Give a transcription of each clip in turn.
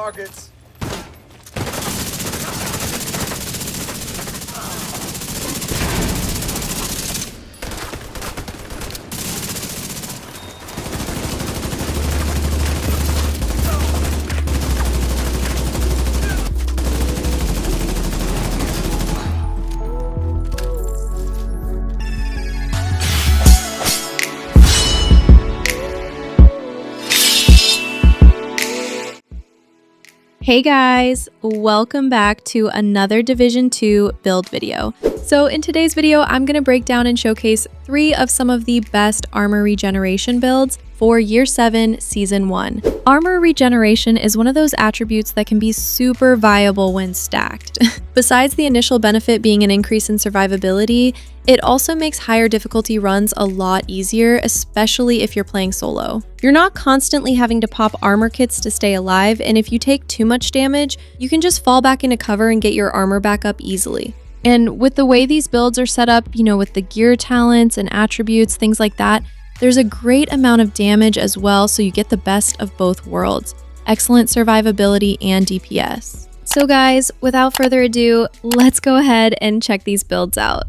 targets. Hey guys, welcome back to another Division 2 build video. So in today's video, I'm going to break down and showcase 3 of some of the best armor regeneration builds for Year 7 Season 1. Armor regeneration is one of those attributes that can be super viable when stacked. Besides the initial benefit being an increase in survivability, it also makes higher difficulty runs a lot easier, especially if you're playing solo. You're not constantly having to pop armor kits to stay alive, and if you take too much damage, you can just fall back into cover and get your armor back up easily. And with the way these builds are set up, with the gear talents and attributes, things like that, there's a great amount of damage as well, so you get the best of both worlds. Excellent survivability and DPS. So guys, without further ado, let's go ahead and check these builds out.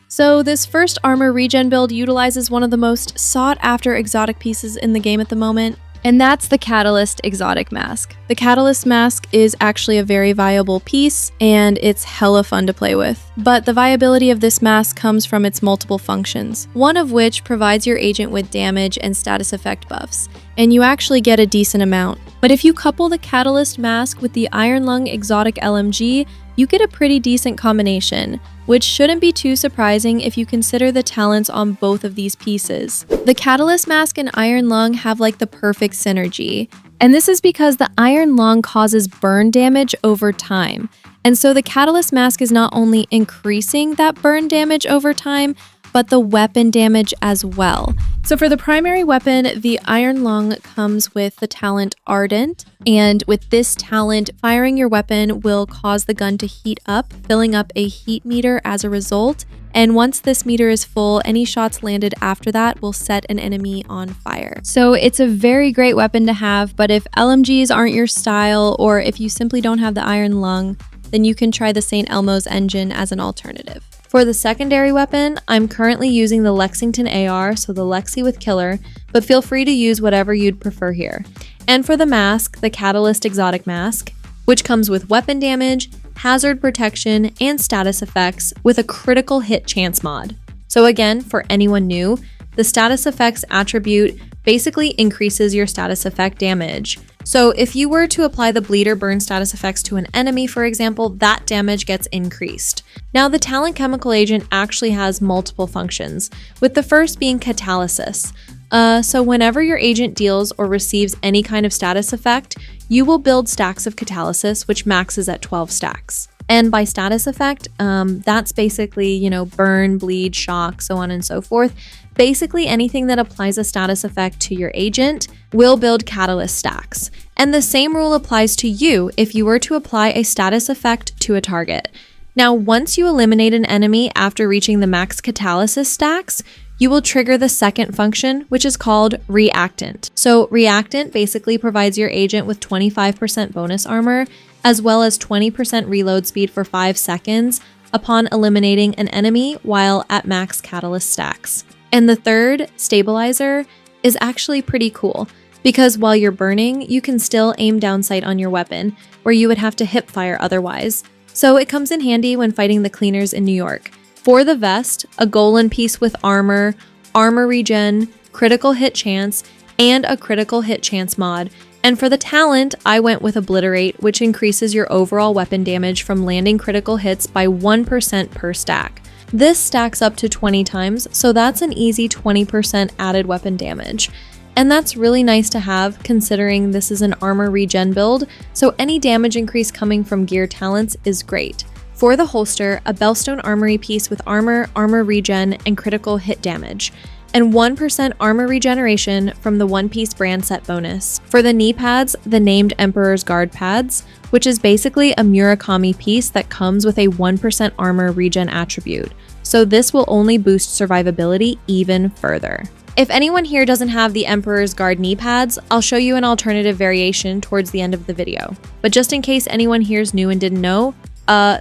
So this first armor regen build utilizes one of the most sought after exotic pieces in the game at the moment, and that's the Catalyst exotic mask. The Catalyst mask is actually a very viable piece, and it's hella fun to play with. But the viability of this mask comes from its multiple functions, one of which provides your agent with damage and status effect buffs, and you actually get a decent amount. But if you couple the Catalyst mask with the Iron Lung exotic LMG, you get a pretty decent combination, which shouldn't be too surprising if you consider the talents on both of these pieces. The Catalyst mask and Iron Lung have like the perfect synergy, and this is because the Iron Lung causes burn damage over time. And so the Catalyst mask is not only increasing that burn damage over time, but the weapon damage as well. So for the primary weapon, the Iron Lung comes with the talent Ardent, and with this talent, firing your weapon will cause the gun to heat up, filling up a heat meter as a result. And once this meter is full, any shots landed after that will set an enemy on fire. So it's a very great weapon to have, but if LMGs aren't your style, or if you simply don't have the Iron Lung, then you can try the St. Elmo's engine as an alternative. For the secondary weapon, I'm currently using the Lexington AR, so the Lexi with Killer, but feel free to use whatever you'd prefer here. And for the mask, the Catalyst exotic mask, which comes with weapon damage, hazard protection, and status effects with a critical hit chance mod. So again, for anyone new, the status effects attribute basically increases your status effect damage. So if you were to apply the bleed or burn status effects to an enemy, for example, that damage gets increased. Now the talent chemical agent actually has multiple functions, with the first being Catharsis. So whenever your agent deals or receives any kind of status effect, you will build stacks of Catharsis, which maxes at 12 stacks. And by status effect, that's basically, burn, bleed, shock, so on and so forth. Basically anything that applies a status effect to your agent will build catalyst stacks. And the same rule applies to you if you were to apply a status effect to a target. Now, once you eliminate an enemy after reaching the max catalysis stacks, you will trigger the second function, which is called Reactant. So Reactant basically provides your agent with 25% bonus armor, as well as 20% reload speed for 5 seconds upon eliminating an enemy while at max catalyst stacks. And the third, Stabilizer, is actually pretty cool, because while you're burning, you can still aim down sight on your weapon, where you would have to hip fire otherwise. So it comes in handy when fighting the cleaners in New York. For the vest, a Golan piece with armor, armor regen, critical hit chance, and a critical hit chance mod. And for the talent, I went with Obliterate, which increases your overall weapon damage from landing critical hits by 1% per stack. This stacks up to 20 times, so that's an easy 20% added weapon damage. And that's really nice to have, considering this is an armor regen build, so any damage increase coming from gear talents is great. For the holster, a Bellstone Armory piece with armor, armor regen, and critical hit damage, and 1% armor regeneration from the one-piece Brandset bonus. For the knee pads, the named Emperor's Guard pads, which is basically a Murakami piece that comes with a 1% armor regen attribute, so this will only boost survivability even further. If anyone here doesn't have the Emperor's Guard knee pads, I'll show you an alternative variation towards the end of the video. But just in case anyone here's new and didn't know,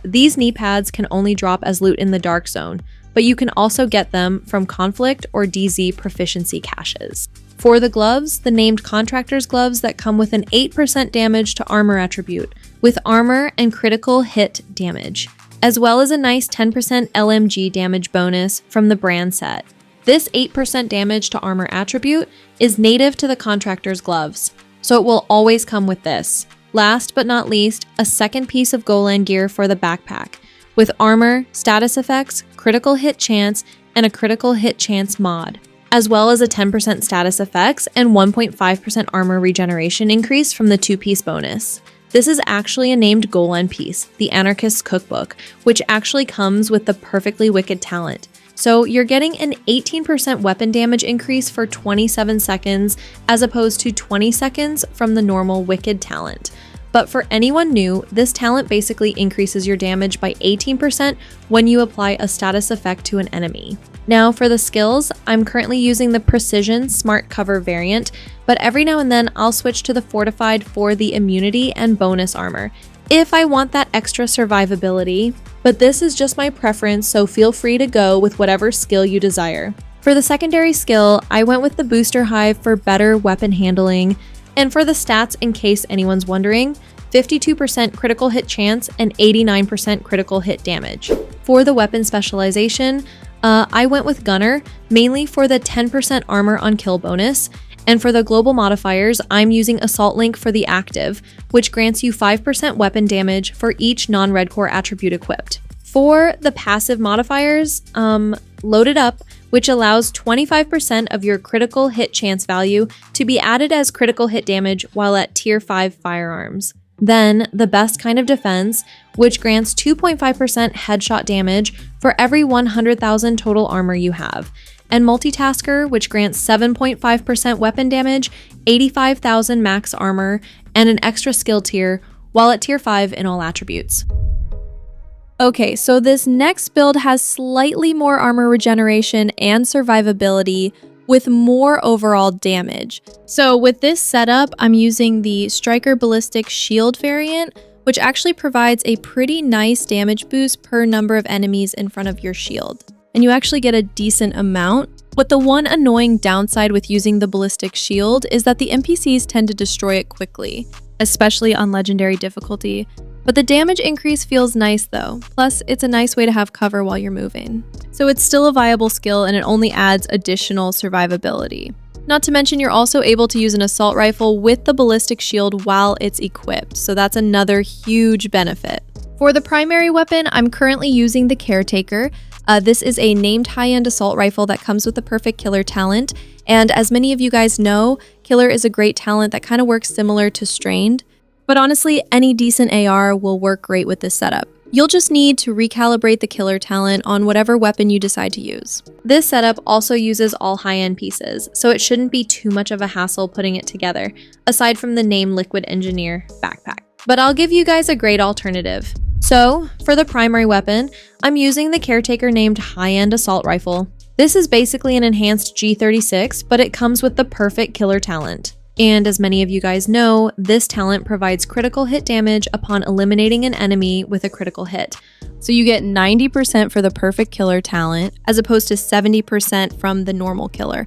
these knee pads can only drop as loot in the Dark Zone, but you can also get them from Conflict or DZ proficiency caches. For the gloves, the named Contractor's gloves that come with an 8% damage to armor attribute, with armor and critical hit damage, as well as a nice 10% LMG damage bonus from the Brandset. This 8% damage to armor attribute is native to the Contractor's gloves, so it will always come with this. Last but not least, a second piece of Golan gear for the backpack, with armor, status effects, critical hit chance, and a critical hit chance mod, as well as a 10% status effects and 1.5% armor regeneration increase from the 2-piece bonus. This is actually a named Golan piece, the Anarchist's Cookbook, which actually comes with the Perfectly Wicked talent. So you're getting an 18% weapon damage increase for 27 seconds as opposed to 20 seconds from the normal Wicked talent. But for anyone new, this talent basically increases your damage by 18% when you apply a status effect to an enemy. Now for the skills, I'm currently using the Precision Smart Cover variant, but every now and then I'll switch to the Fortified for the immunity and bonus armor, if I want that extra survivability. But this is just my preference, so feel free to go with whatever skill you desire. For the secondary skill, I went with the Booster Hive for better weapon handling, and for the stats, in case anyone's wondering, 52% critical hit chance and 89% critical hit damage. For the weapon specialization, I went with Gunner, mainly for the 10% armor on kill bonus, and for the global modifiers, I'm using Assault Link for the active, which grants you 5% weapon damage for each non-red core attribute equipped. For the passive modifiers, Loaded Up, which allows 25% of your critical hit chance value to be added as critical hit damage while at tier 5 firearms. Then, the Best Kind of Defense, which grants 2.5% headshot damage for every 100,000 total armor you have. And Multitasker, which grants 7.5% weapon damage, 85,000 max armor, and an extra skill tier, while at tier 5 in all attributes. Okay, so this next build has slightly more armor regeneration and survivability, with more overall damage. So with this setup, I'm using the Striker Ballistic Shield variant, which actually provides a pretty nice damage boost per number of enemies in front of your shield. And you actually get a decent amount. But the one annoying downside with using the Ballistic Shield is that the NPCs tend to destroy it quickly, especially on Legendary difficulty. But the damage increase feels nice though, plus it's a nice way to have cover while you're moving. So it's still a viable skill and it only adds additional survivability. Not to mention you're also able to use an assault rifle with the ballistic shield while it's equipped, so that's another huge benefit. For the primary weapon, I'm currently using the Caretaker. This is a named high-end assault rifle that comes with the perfect killer talent, and as many of you guys know, killer is a great talent that kind of works similar to strained. But honestly, any decent AR will work great with this setup. You'll just need to recalibrate the killer talent on whatever weapon you decide to use. This setup also uses all high-end pieces, so it shouldn't be too much of a hassle putting it together, aside from the name Liquid Engineer backpack. But I'll give you guys a great alternative. So, for the primary weapon, I'm using the Caretaker named high-end assault rifle. This is basically an enhanced G36, but it comes with the perfect killer talent. And as many of you guys know, this talent provides critical hit damage upon eliminating an enemy with a critical hit. So you get 90% for the perfect killer talent, as opposed to 70% from the normal killer.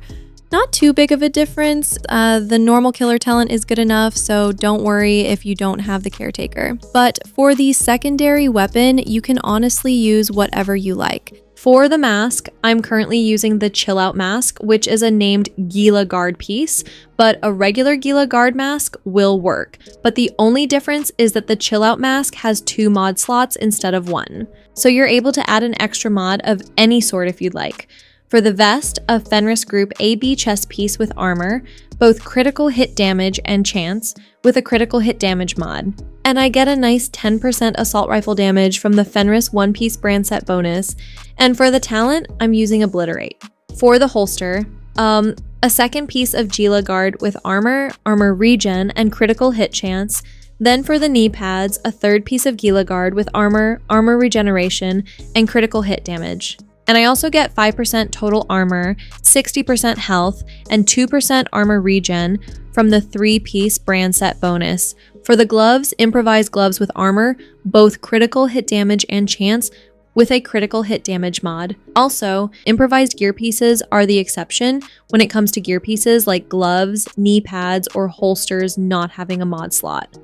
Not too big of a difference. The normal killer talent is good enough, so don't worry if you don't have the Caretaker. But for the secondary weapon, you can honestly use whatever you like. For the mask, I'm currently using the Chill Out mask, which is a named Gila Guard piece, but a regular Gila Guard mask will work. But the only difference is that the Chill Out mask has 2 mod slots instead of 1. So you're able to add an extra mod of any sort if you'd like. For the vest, a Fenris Group AB chest piece with armor, both critical hit damage and chance, with a critical hit damage mod. And I get a nice 10% assault rifle damage from the Fenris one-piece Brandset bonus. And for the talent, I'm using Obliterate. For the holster, a second piece of Gila Guard with armor, armor regen, and critical hit chance. Then for the knee pads, a third piece of Gila Guard with armor, armor regeneration, and critical hit damage. And I also get 5% total armor, 60% health, and 2% armor regen from the 3-piece Brandset bonus. For the gloves, improvised gloves with armor, both critical hit damage and chance, with a critical hit damage mod. Also, improvised gear pieces are the exception when it comes to gear pieces like gloves, knee pads, or holsters not having a mod slot.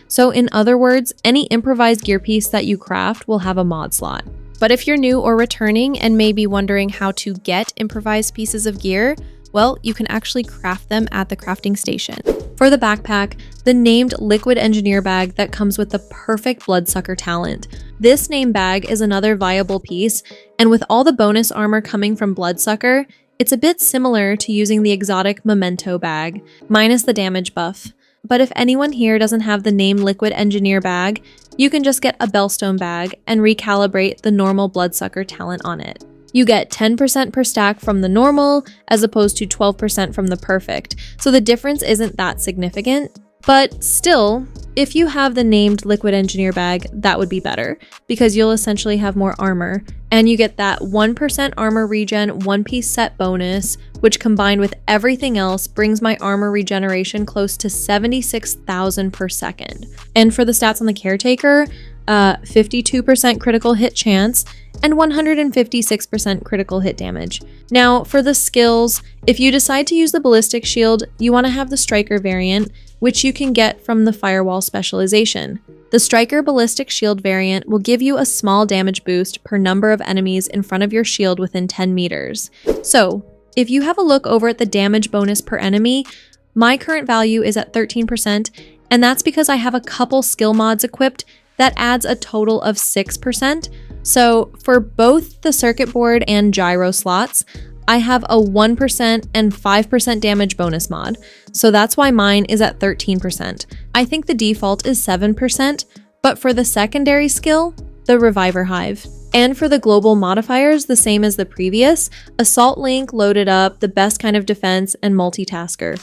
So in other words, any improvised gear piece that you craft will have a mod slot. But if you're new or returning and may be wondering how to get improvised pieces of gear, well, you can actually craft them at the crafting station. For the backpack, the named Liquid Engineer bag that comes with the perfect Bloodsucker talent. This name bag is another viable piece, and with all the bonus armor coming from Bloodsucker, it's a bit similar to using the exotic Memento bag, minus the damage buff. But if anyone here doesn't have the named Liquid Engineer bag, you can just get a Bellstone bag and recalibrate the normal Bloodsucker talent on it. You get 10% per stack from the normal, as opposed to 12% from the perfect, so the difference isn't that significant. But still, if you have the named Liquid Engineer bag, that would be better, because you'll essentially have more armor, and you get that 1% armor regen 1-piece set bonus, which combined with everything else brings my armor regeneration close to 76,000 per second. And for the stats on the Caretaker, 52% critical hit chance, and 156% critical hit damage. Now, for the skills, if you decide to use the Ballistic Shield, you want to have the Striker variant, which you can get from the Firewall specialization. The Striker Ballistic Shield variant will give you a small damage boost per number of enemies in front of your shield within 10 meters. So, if you have a look over at the damage bonus per enemy, my current value is at 13%, and that's because I have a couple skill mods equipped that adds a total of 6%. So for both the circuit board and gyro slots, I have a 1% and 5% damage bonus mod. So that's why mine is at 13%. I think the default is 7%, but for the secondary skill, the Reviver Hive. And for the global modifiers, the same as the previous, Assault Link loaded up, the best kind of defense, and Multitasker.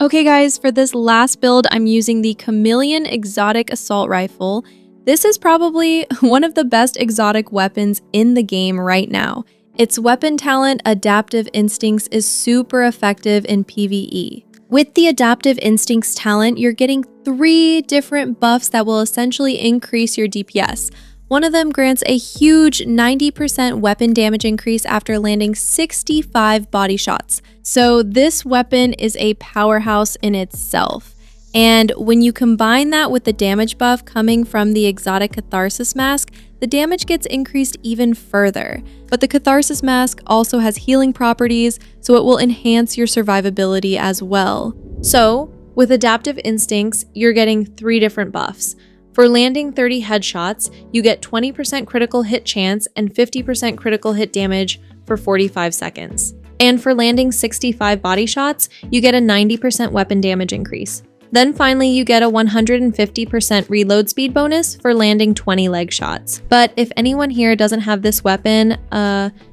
Okay guys, for this last build, I'm using the Chameleon Exotic Assault Rifle. This is probably one of the best exotic weapons in the game right now. Its weapon talent, Adaptive Instincts, is super effective in PVE. With the Adaptive Instincts talent, you're getting 3 different buffs that will essentially increase your DPS. One of them grants a huge 90% weapon damage increase after landing 65 body shots. So this weapon is a powerhouse in itself. And when you combine that with the damage buff coming from the exotic Catharsis mask, the damage gets increased even further. But the Catharsis mask also has healing properties, so it will enhance your survivability as well. So with Adaptive Instincts, you're getting 3 different buffs. For landing 30 headshots, you get 20% critical hit chance and 50% critical hit damage for 45 seconds. And for landing 65 body shots, you get a 90% weapon damage increase. Then finally, you get a 150% reload speed bonus for landing 20 leg shots. But if anyone here doesn't have this weapon,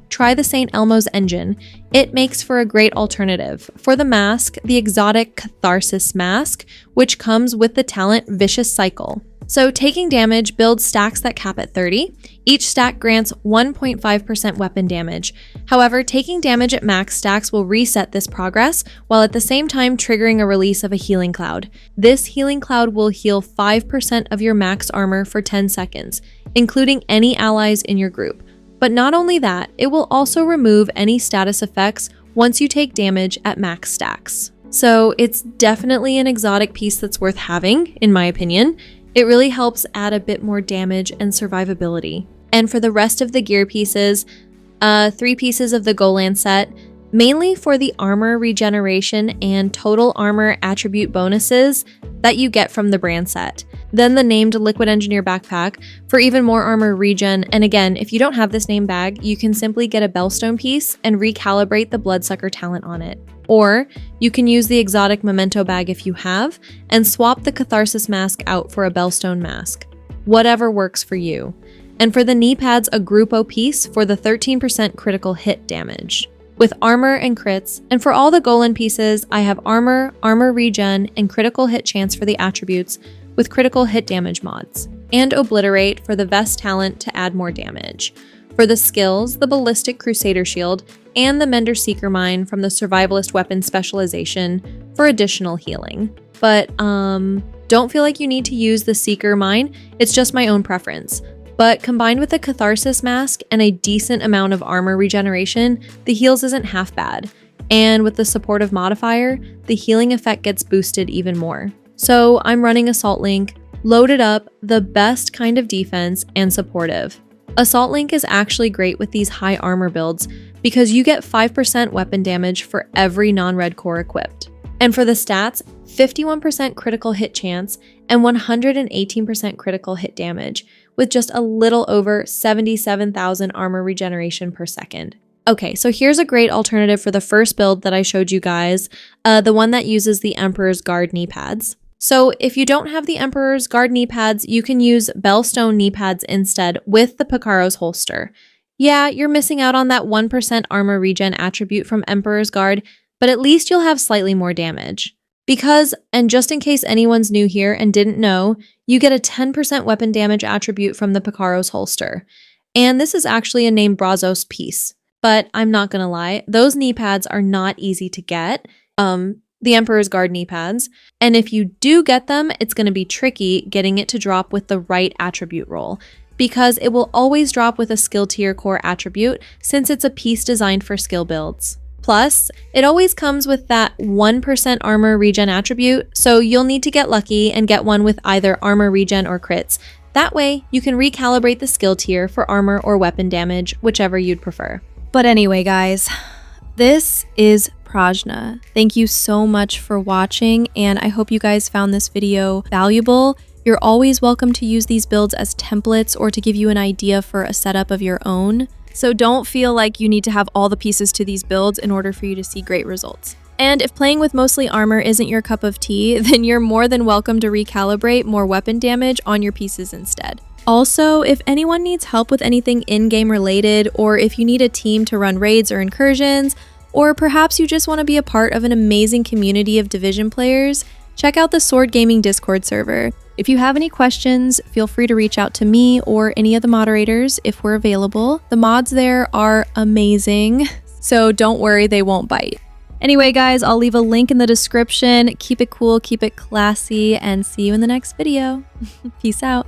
try the St. Elmo's engine. It makes for a great alternative. For the mask, the exotic Catharsis mask, which comes with the talent Vicious Cycle. So taking damage builds stacks that cap at 30. Each stack grants 1.5% weapon damage. However, taking damage at max stacks will reset this progress, while at the same time triggering a release of a healing cloud. This healing cloud will heal 5% of your max armor for 10 seconds, including any allies in your group. But not only that, it will also remove any status effects once you take damage at max stacks. So it's definitely an exotic piece that's worth having, in my opinion. It really helps add a bit more damage and survivability. And for the rest of the gear pieces, 3 pieces of the Golan set, mainly for the armor regeneration and total armor attribute bonuses that you get from the brand set. Then the named Liquid Engineer backpack for even more armor regen, and again, if you don't have this name bag, you can simply get a Bellstone piece and recalibrate the Bloodsucker talent on it. Or you can use the exotic Memento bag if you have, and swap the Catharsis mask out for a Bellstone mask. Whatever works for you. And for the knee pads, a Grupo piece for the 13% critical hit damage, with armor and crits. And for all the Golan pieces, I have armor, armor regen, and critical hit chance for the attributes, with critical hit damage mods. And Obliterate for the vest talent to add more damage. For the skills, the Ballistic Crusader Shield and the Mender Seeker Mine from the Survivalist Weapon Specialization for additional healing. But don't feel like you need to use the Seeker Mine, it's just my own preference. But combined with the Catharsis mask and a decent amount of armor regeneration, the heals isn't half bad. And with the supportive modifier, the healing effect gets boosted even more. So I'm running Assault Link, loaded up, the best kind of defense, and supportive. Assault Link is actually great with these high armor builds because you get 5% weapon damage for every non-red core equipped. And for the stats, 51% critical hit chance and 118% critical hit damage with just a little over 77,000 armor regeneration per second. Okay, so here's a great alternative for the first build that I showed you guys, the one that uses the Emperor's Guard knee pads. So if you don't have the Emperor's Guard knee pads, you can use Bellstone knee pads instead with the Picaro's holster. Yeah, you're missing out on that 1% armor regen attribute from Emperor's Guard, but at least you'll have slightly more damage. Because, and just in case anyone's new here and didn't know, you get a 10% weapon damage attribute from the Picaro's holster. And this is actually a named Brazos piece. But I'm not gonna lie, those knee pads are not easy to get. The Emperor's Guard knee pads. And if you do get them, it's going to be tricky getting it to drop with the right attribute roll, because it will always drop with a skill tier core attribute since it's a piece designed for skill builds. Plus, it always comes with that 1% armor regen attribute, so you'll need to get lucky and get one with either armor regen or crits. That way, you can recalibrate the skill tier for armor or weapon damage, whichever you'd prefer. But anyway, guys, this is Prajna. Thank you so much for watching, and I hope you guys found this video valuable. You're always welcome to use these builds as templates or to give you an idea for a setup of your own. So don't feel like you need to have all the pieces to these builds in order for you to see great results. And if playing with mostly armor isn't your cup of tea, then you're more than welcome to recalibrate more weapon damage on your pieces instead. Also, if anyone needs help with anything in-game related, or if you need a team to run raids or incursions, or perhaps you just want to be a part of an amazing community of Division players, check out the Sword Gaming Discord server. If you have any questions, feel free to reach out to me or any of the moderators if we're available. The mods there are amazing, so don't worry, they won't bite. Anyway, guys, I'll leave a link in the description. Keep it cool, keep it classy, and see you in the next video. Peace out.